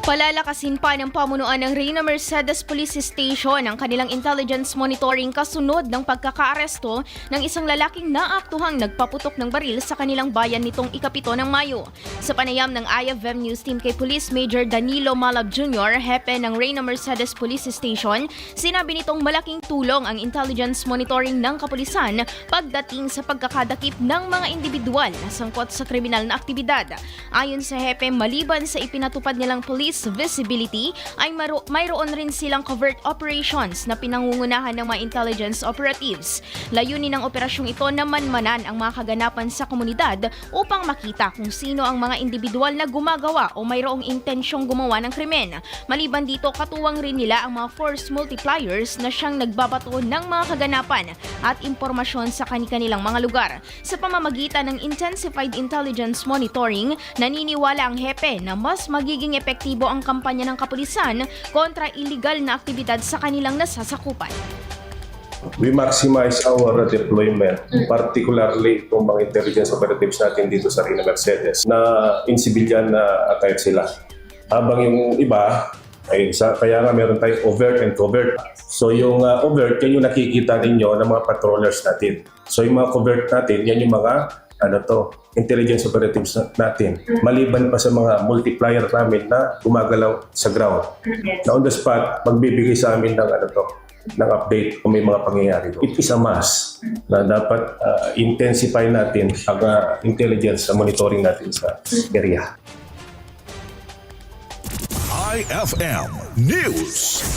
Palalakasin pa ng pamunuan ng Reyna Mercedes Police Station ang kanilang intelligence monitoring kasunod ng pagkakaaresto ng isang lalaking naaktuhang nagpaputok ng baril sa kanilang bayan nitong ika-7 ng Mayo. Sa panayam ng IFM News Team kay Police Major Danilo Malab Jr., hepe ng Reyna Mercedes Police Station, sinabi nitong malaking tulong ang intelligence monitoring ng kapulisan pagdating sa pagkakadakip ng mga individual na sangkot sa kriminal na aktibidad. Ayon sa hepe, maliban sa ipinatupad nilang police visibility, ay mayroon rin silang covert operations na pinangungunahan ng mga intelligence operatives. Layunin ng operasyong ito na manmanan ang mga kaganapan sa komunidad upang makita kung sino ang mga individual na gumagawa o mayroong intensyong gumawa ng krimen. Maliban dito, katuwang rin nila ang mga force multipliers na siyang nagbabato ng mga kaganapan at impormasyon sa kanilang mga lugar. Sa pamamagitan ng intensified intelligence monitoring, naniniwala ang hepe na mas magiging epektibo ang kampanya ng kapulisan kontra illegal na aktibidad sa kanilang nasasakupan. We maximize our deployment, particularly itong mga intelligence operatives natin dito sa Reyna Mercedes na in civilian na attire sila. Habang yung iba, kaya nga meron tayong overt and covert. So yung overt, yan yung nakikita ninyo ng mga patrollers natin. So yung mga covert natin, yan yung mga intelligence operatives natin. Maliban pa sa mga multiplier namin na gumagalaw sa ground. Na on the spot, magbibigay sa amin ng ng update kung may mga pangyayari. It is a must na dapat intensify natin ang intelligence sa monitoring natin sa area. IFM News.